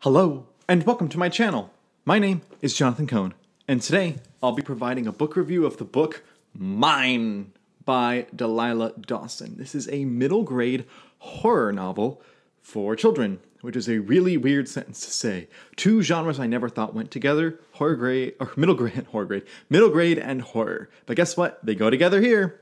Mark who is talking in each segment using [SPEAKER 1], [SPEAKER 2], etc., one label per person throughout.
[SPEAKER 1] Hello, and welcome to my channel. My name is Jonathan Cohn, and today I'll be providing a book review of the book Mine by Delilah Dawson. This is a middle grade horror novel for children, which is a really weird sentence to say. Two genres I never thought went together, middle grade and horror. But guess what? They go together here.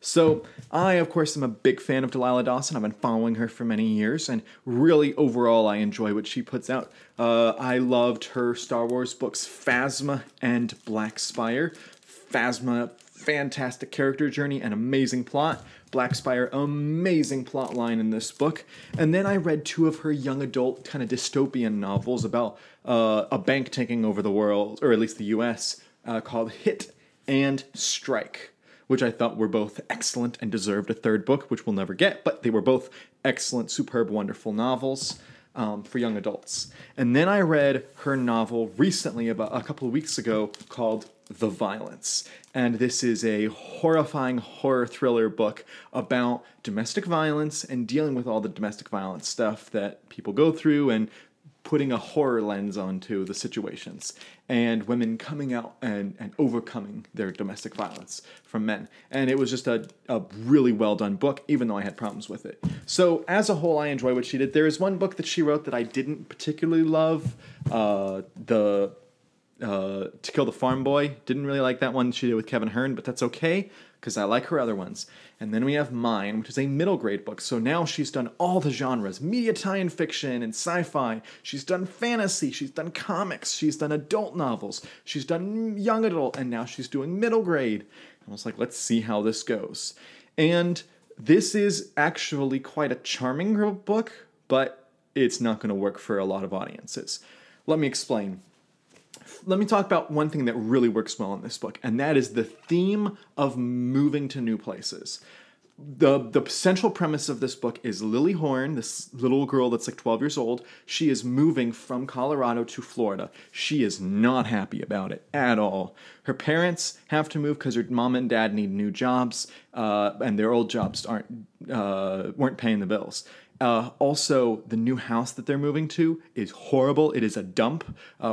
[SPEAKER 1] So, I, of course, am a big fan of Delilah Dawson. I've been following her for many years, and really, overall, I enjoy what she puts out. I loved her Star Wars books, Phasma and Black Spire. Phasma, fantastic character journey and amazing plot. Black Spire, amazing plot line in this book. And then I read two of her young adult kind of dystopian novels about a bank taking over the world, or at least the US, called Hit and Strike, which I thought were both excellent and deserved a third book, which we'll never get, but they were both excellent, superb, wonderful novels for young adults. And then I read her novel recently, about a couple of weeks ago, called The Violence. And this is a horrifying horror thriller book about domestic violence and dealing with all the domestic violence stuff that people go through and putting a horror lens onto the situations, and women coming out and overcoming their domestic violence from men. And it was just a really well done book, even though I had problems with it. So as a whole, I enjoy what she did. There is one book that she wrote that I didn't particularly love, To Kill the Farm Boy. Didn't really like that one she did with Kevin Hearn, but that's okay, because I like her other ones. And then we have Mine, which is a middle grade book. So now she's done all the genres, media tie-in fiction and sci-fi. She's done fantasy, she's done comics, she's done adult novels, she's done young adult, and now she's doing middle grade. I was like, let's see how this goes. And this is actually quite a charming book, but it's not going to work for a lot of audiences. Let me explain. Let me talk about one thing that really works well in this book, and that is the theme of moving to new places. The central premise of this book is Lily Horn, this little girl that's like 12 years old. She is moving from Colorado to Florida. She is not happy about it at all. Her parents have to move because her mom and dad need new jobs, and their old jobs weren't paying the bills. Also, the new house that they're moving to is horrible. It is a dump,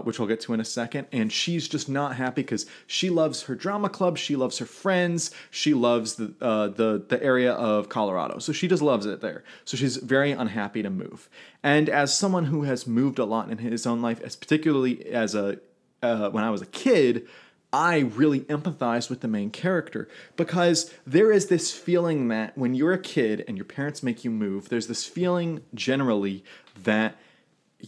[SPEAKER 1] which I'll get to in a second. And she's just not happy because she loves her drama club. She loves her friends. She loves the area of Colorado. So she just loves it there. So she's very unhappy to move. And as someone who has moved a lot in his own life, particularly as when I was a kid, I really empathize with the main character, because there is this feeling that when you're a kid and your parents make you move, there's this feeling generally that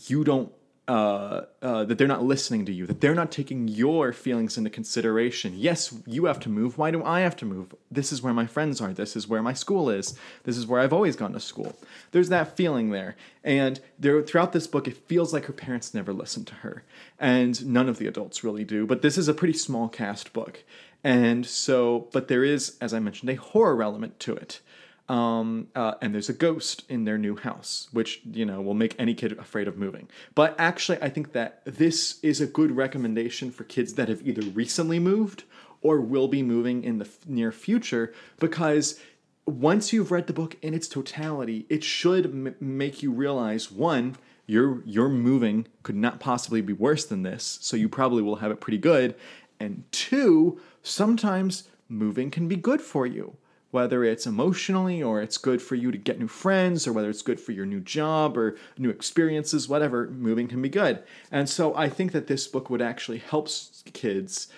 [SPEAKER 1] you don't, that they're not listening to you, that they're not taking your feelings into consideration. Yes, you have to move. Why do I have to move? This is where my friends are. This is where my school is. This is where I've always gone to school. There's that feeling there. And throughout this book, it feels like her parents never listen to her. And none of the adults really do. But this is a pretty small cast book. And so, but there is, as I mentioned, a horror element to it. And there's a ghost in their new house, which, will make any kid afraid of moving. But actually, I think that this is a good recommendation for kids that have either recently moved or will be moving in the near future, because once you've read the book in its totality, it should make you realize, one, your moving could not possibly be worse than this, so you probably will have it pretty good. And two, sometimes moving can be good for you. Whether it's emotionally, or it's good for you to get new friends, or whether it's good for your new job or new experiences, whatever, moving can be good. And so I think that this book would actually help kids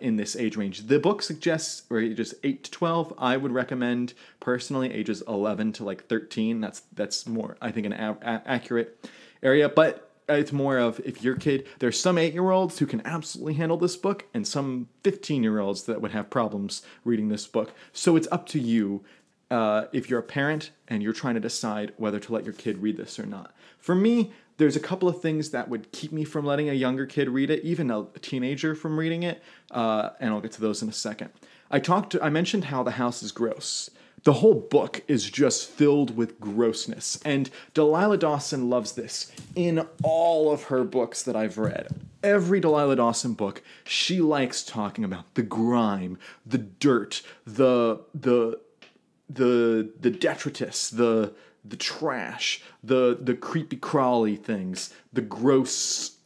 [SPEAKER 1] in this age range. The book suggests ages 8 to 12. I would recommend, personally, ages 11 to like 13. That's more, I think, an accurate area. But it's more of, if your kid, there's some 8-year-olds who can absolutely handle this book, and some 15-year-olds that would have problems reading this book. So it's up to you if you're a parent and you're trying to decide whether to let your kid read this or not. For me, there's a couple of things that would keep me from letting a younger kid read it, even a teenager from reading it, and I'll get to those in a second. I mentioned how the house is gross. The whole book is just filled with grossness, and Delilah Dawson loves this in all of her books that I've read. Every Delilah Dawson book, she likes talking about the grime, the dirt, the detritus, the trash, the creepy crawly things, the gross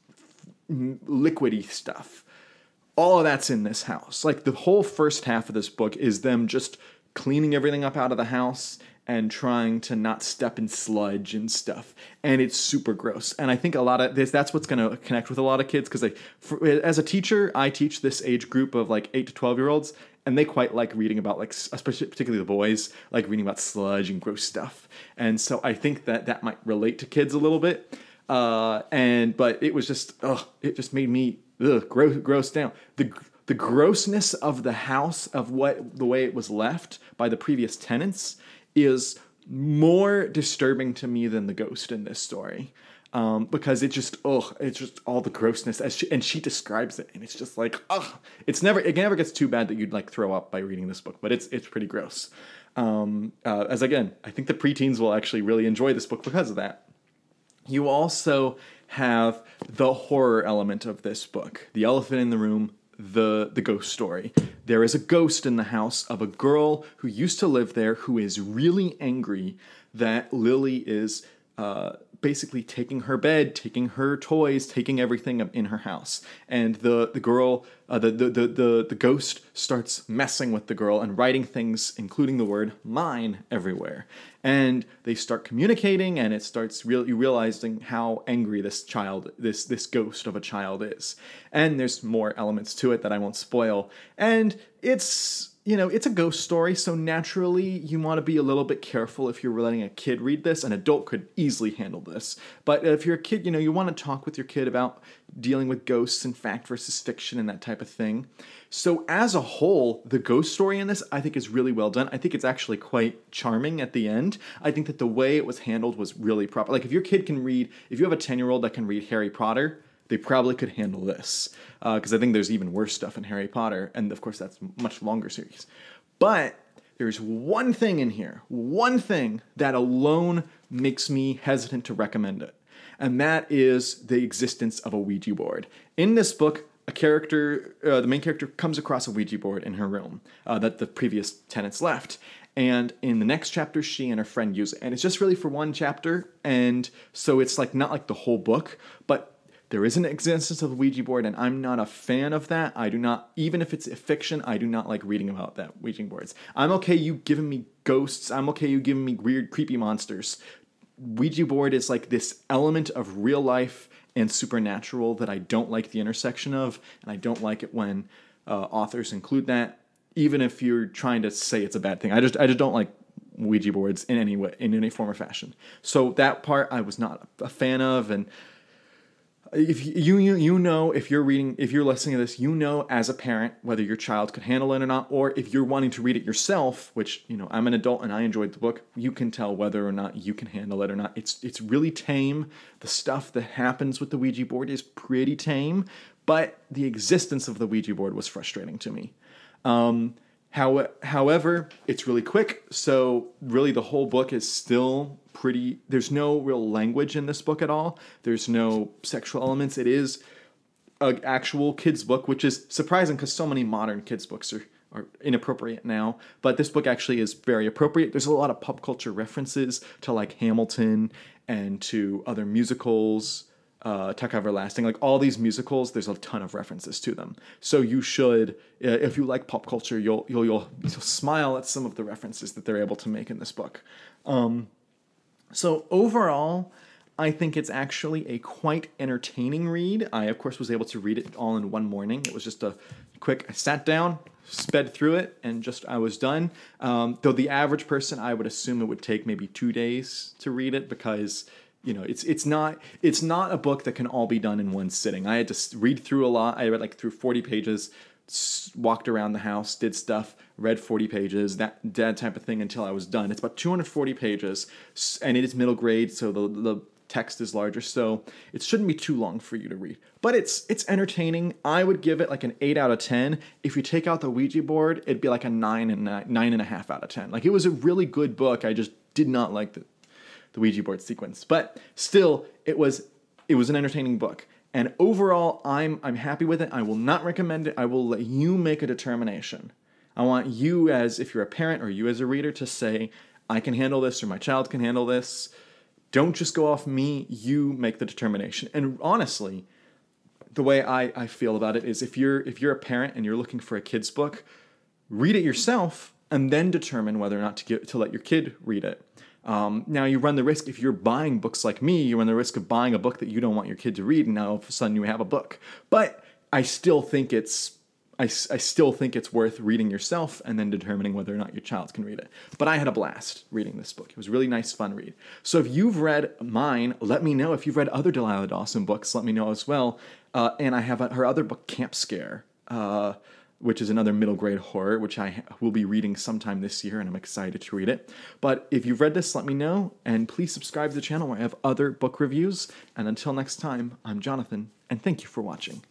[SPEAKER 1] liquidy stuff. All of that's in this house. Like, the whole first half of this book is them just cleaning everything up out of the house and trying to not step in sludge and stuff. And it's super gross. And I think a lot of this, that's what's going to connect with a lot of kids. Because as a teacher, I teach this age group of like 8 to 12-year-olds. And they quite like reading about, like, especially particularly the boys, like reading about sludge and gross stuff. And so I think that might relate to kids a little bit. But it was just, it just made me gross down. The grossness of the house, of the way it was left by the previous tenants, is more disturbing to me than the ghost in this story. Because it's just all the grossness, and she describes it, and it's just like, it never gets too bad that you'd like throw up by reading this book, but it's pretty gross. As again, I think the preteens will actually really enjoy this book because of that. You also have the horror element of this book, the elephant in the room, the ghost story. There is a ghost in the house of a girl who used to live there who is really angry that Lily is basically taking her bed, taking her toys, taking everything in her house. And the girl, the ghost starts messing with the girl and writing things, including the word mine, everywhere. And they start communicating, and it starts really realizing how angry this ghost of a child is. And there's more elements to it that I won't spoil. And it's a ghost story, so naturally you want to be a little bit careful if you're letting a kid read this. An adult could easily handle this. But if you're a kid, you want to talk with your kid about dealing with ghosts and fact versus fiction and that type of thing. So as a whole, the ghost story in this, I think, is really well done. I think it's actually quite charming at the end. I think that the way it was handled was really proper. Like, if your kid can read, if you have a 10-year-old that can read Harry Potter, they probably could handle this, because I think there's even worse stuff in Harry Potter, and of course that's a much longer series. But there's one thing in here, one thing that alone makes me hesitant to recommend it, and that is the existence of a Ouija board. In this book, the main character comes across a Ouija board in her room that the previous tenants left. And in the next chapter, she and her friend use it. And it's just really for one chapter, and so it's like not like the whole book, but there is an existence of a Ouija board, and I'm not a fan of that. I do not, even if it's a fiction, I do not like reading about that Ouija boards. I'm okay you giving me ghosts. I'm okay you giving me weird, creepy monsters. Ouija board is like this element of real life and supernatural that I don't like the intersection of, and I don't like it when authors include that, even if you're trying to say it's a bad thing. I just don't like Ouija boards in any way, in any form or fashion. So that part I was not a fan of, and if if you're listening to this, as a parent whether your child could handle it or not, or if you're wanting to read it yourself, which, I'm an adult and I enjoyed the book, you can tell whether or not you can handle it or not. It's really tame. The stuff that happens with the Ouija board is pretty tame, but the existence of the Ouija board was frustrating to me. However, it's really quick, so really the whole book is still pretty. There's no real language in this book at all. There's no sexual elements. It is an actual kids book, which is surprising because so many modern kids books are inappropriate now. But this book actually is very appropriate. There's a lot of pop culture references to like Hamilton and to other musicals. Tuck Everlasting, like all these musicals, there's a ton of references to them. So you should, if you like pop culture, you'll smile at some of the references that they're able to make in this book. So overall, I think it's actually a quite entertaining read. I, of course, was able to read it all in one morning. It was just I sat down, sped through it, and I was done. Though the average person, I would assume it would take maybe 2 days to read it, because it's not a book that can all be done in one sitting. I had to read through a lot. I read through 40 pages, walked around the house, did stuff, read 40 pages, that type of thing until I was done. It's about 240 pages, and it is middle grade, so the text is larger, so it shouldn't be too long for you to read. But it's entertaining. I would give it like an 8 out of 10. If you take out the Ouija board, it'd be like a 9.5 out of 10. Like, it was a really good book. I just did not like the Ouija board sequence, but still, it was an entertaining book. And overall, I'm happy with it. I will not recommend it. I will let you make a determination. I want you, as if you're a parent or you as a reader, to say, I can handle this or my child can handle this. Don't just go off me. You make the determination. And honestly, the way I feel about it is if you're a parent and you're looking for a kid's book, read it yourself and then determine whether or not to let your kid read it. Now you run the risk, if you're buying books like me, you run the risk of buying a book that you don't want your kid to read, and now all of a sudden you have a book. But I still think it's worth reading yourself and then determining whether or not your child can read it. But I had a blast reading this book. It was a really nice, fun read. So if you've read mine, let me know. If you've read other Delilah Dawson books, let me know as well. And I have her other book, Camp Scare, which is another middle grade horror, which I will be reading sometime this year, and I'm excited to read it. But if you've read this, let me know, and please subscribe to the channel where I have other book reviews. And until next time, I'm Jonathan, and thank you for watching.